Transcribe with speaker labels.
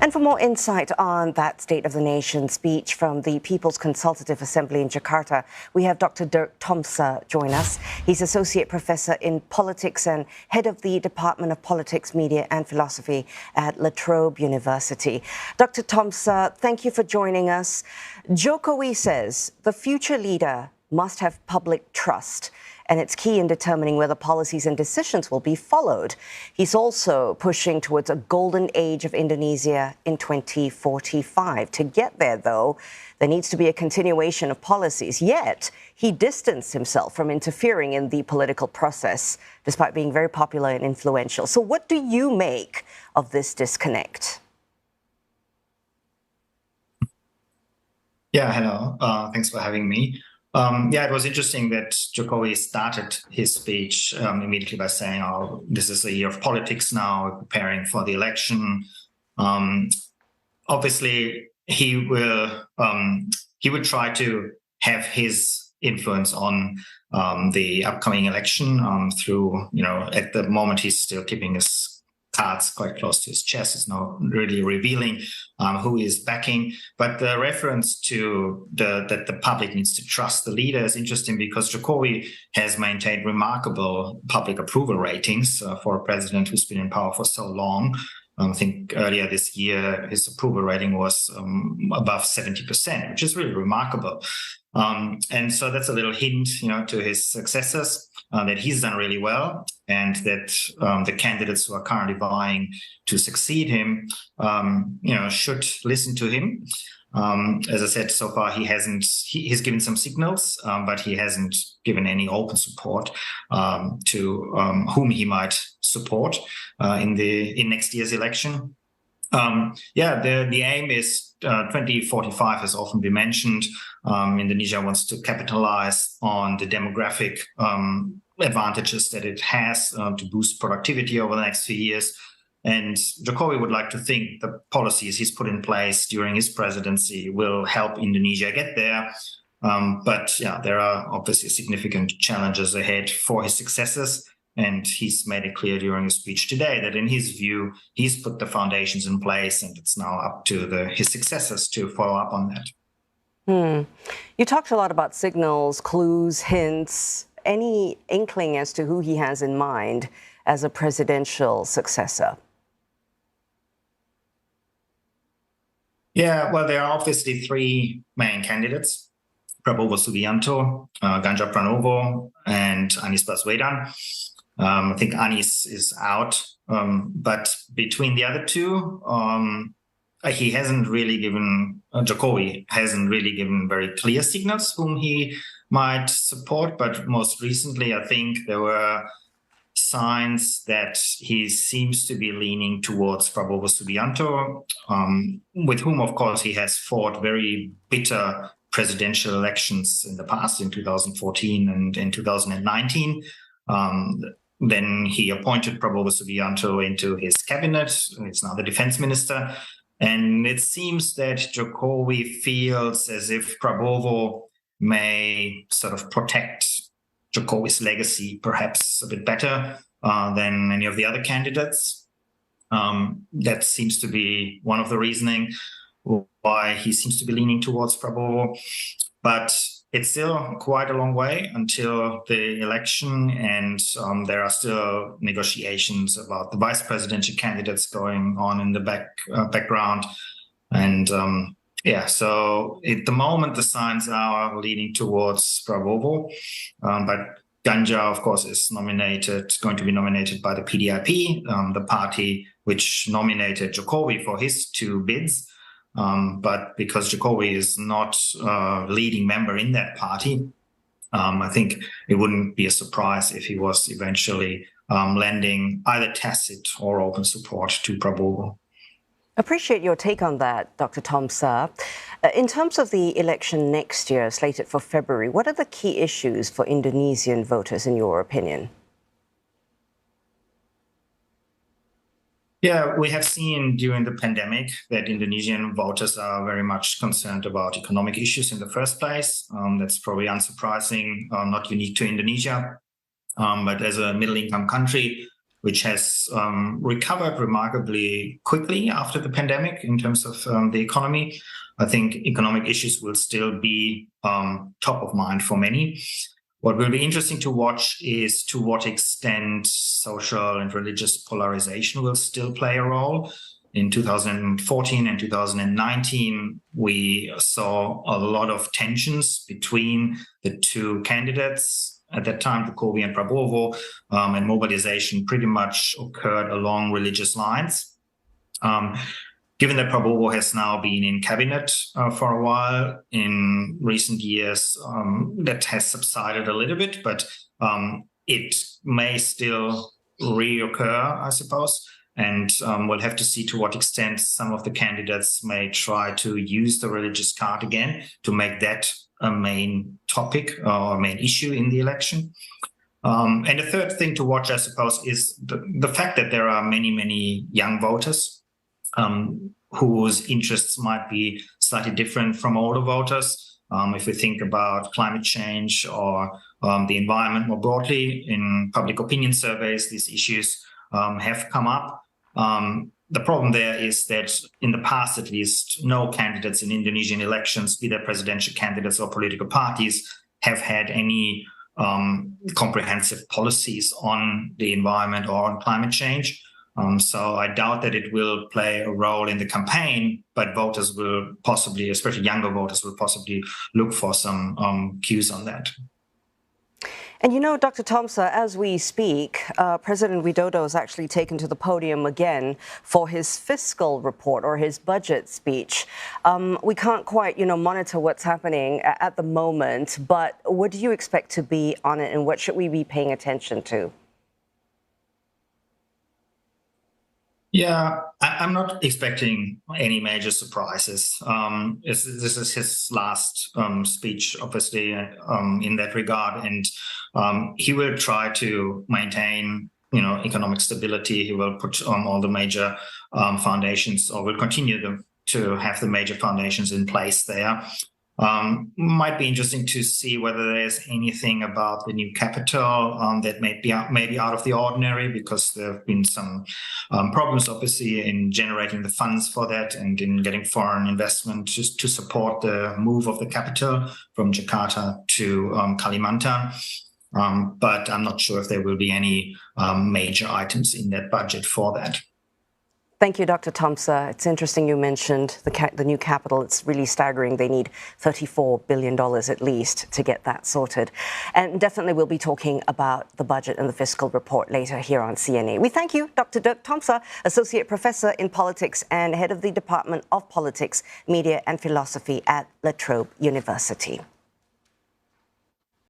Speaker 1: And for more insight on that State of the Nation speech from the People's Consultative Assembly in Jakarta, we have Dr. Dirk Tomsa join us. He's Associate Professor in Politics and Head of the Department of Politics, Media and Philosophy at Trobe University. Dr. Tomsa, thank you for joining us. Jokowi says the future leader must have public trust, and it's key in determining whether policies and decisions will be followed. He's also pushing towards a golden age of Indonesia in 2045. To get there, though, there needs to be a continuation of policies. Yet, he distanced himself from interfering in the political process, despite being very popular and influential. So what do you make of this disconnect?
Speaker 2: Yeah, hello. Thanks for having me. It was interesting that Jokowi started his speech immediately by saying, "Oh, this is a year of politics now, we're preparing for the election." Obviously, he will try to have his influence on the upcoming election through, at the moment he's still keeping his cards quite close to his chest. It's not really revealing who he is backing. But the reference to that the public needs to trust the leader is interesting because Jokowi has maintained remarkable public approval ratings for a president who's been in power for so long. I think earlier this year, his approval rating was above 70%, which is really remarkable. And so that's a little hint, to his successors that he's done really well, and that the candidates who are currently vying to succeed him, should listen to him. As I said, so far he's given some signals, but he hasn't given any open support to whom he might support in next year's election. The aim is 2045 has often been mentioned. Indonesia wants to capitalize on the demographic advantages that it has to boost productivity over the next few years. And Jokowi would like to think the policies he's put in place during his presidency will help Indonesia get there. But there are obviously significant challenges ahead for his successors. And he's made it clear during his speech today that in his view, he's put the foundations in place, and it's now up to his successors to follow up on that.
Speaker 1: You talked a lot about signals, clues, hints. Any inkling as to who he has in mind as a presidential successor?
Speaker 2: Yeah, well, there are obviously three main candidates: Prabowo Subianto, Ganjar Pranowo, and Anies Baswedan. I think Anies is out, but between the other two, Jokowi hasn't really given very clear signals whom he might support. But most recently, I think there were signs that he seems to be leaning towards Prabowo Subianto, with whom, of course, he has fought very bitter presidential elections in the past, in 2014 and in 2019. Then he appointed Prabowo Subianto into his cabinet. He's now the defense minister. And it seems that Jokowi feels as if Prabowo may sort of protect Jokowi's legacy perhaps a bit better than any of the other candidates. That seems to be one of the reasoning why he seems to be leaning towards Prabowo. But it's still quite a long way until the election, and there are still negotiations about the vice presidential candidates going on in the background. And so at the moment, the signs are leaning towards Prabowo. But Ganjar, of course, is going to be nominated by the PDIP, the party which nominated Jokowi for his two bids. But because Jokowi is not a leading member in that party, I think it wouldn't be a surprise if he was eventually lending either tacit or open support to Prabowo.
Speaker 1: Appreciate your take on that, Dr. Tomsa. In terms of the election next year, slated for February, what are the key issues for Indonesian voters, in your opinion?
Speaker 2: Yeah, we have seen during the pandemic that Indonesian voters are very much concerned about economic issues in the first place. That's probably unsurprising, not unique to Indonesia. But as a middle-income country, which has recovered remarkably quickly after the pandemic in terms of the economy. I think economic issues will still be top of mind for many. What will be interesting to watch is to what extent social and religious polarization will still play a role. In 2014 and 2019, we saw a lot of tensions between the two candidates. At that time, Jokowi and Prabowo, and mobilization pretty much occurred along religious lines. Given that Prabowo has now been in cabinet for a while, in recent years, that has subsided a little bit, but it may still reoccur, I suppose. And we'll have to see to what extent some of the candidates may try to use the religious card again to make that a main topic or main issue in the election. And the third thing to watch, I suppose, is the fact that there are many, many young voters whose interests might be slightly different from older voters. If we think about climate change or the environment more broadly, in public opinion surveys, these issues have come up. The problem there is that in the past, at least, no candidates in Indonesian elections, be they presidential candidates or political parties, have had any comprehensive policies on the environment or on climate change. So I doubt that it will play a role in the campaign, but voters will possibly, especially younger voters, will possibly look for some cues on that.
Speaker 1: And you know, Dr. Tomsa, as we speak, President Widodo is actually taken to the podium again for his fiscal report or his budget speech. We can't quite, monitor what's happening at the moment, but what do you expect to be on it and what should we be paying attention to?
Speaker 2: Yeah, I'm not expecting any major surprises. This is his last speech, obviously, in that regard, and he will try to maintain, economic stability. He will put all the major foundations, or will continue to have the major foundations in place there. Might be interesting to see whether there's anything about the new capital that may be out of the ordinary, because there have been some problems, obviously, in generating the funds for that and in getting foreign investment just to support the move of the capital from Jakarta to Kalimantan. But I'm not sure if there will be any major items in that budget for that.
Speaker 1: Thank you, Dr. Tomsa. It's interesting you mentioned the new capital. It's really staggering. They need $34 billion at least to get that sorted. And definitely we'll be talking about the budget and the fiscal report later here on CNA. We thank you, Dr. Dirk Tomsa, Associate Professor in Politics and Head of the Department of Politics, Media and Philosophy at Trobe University.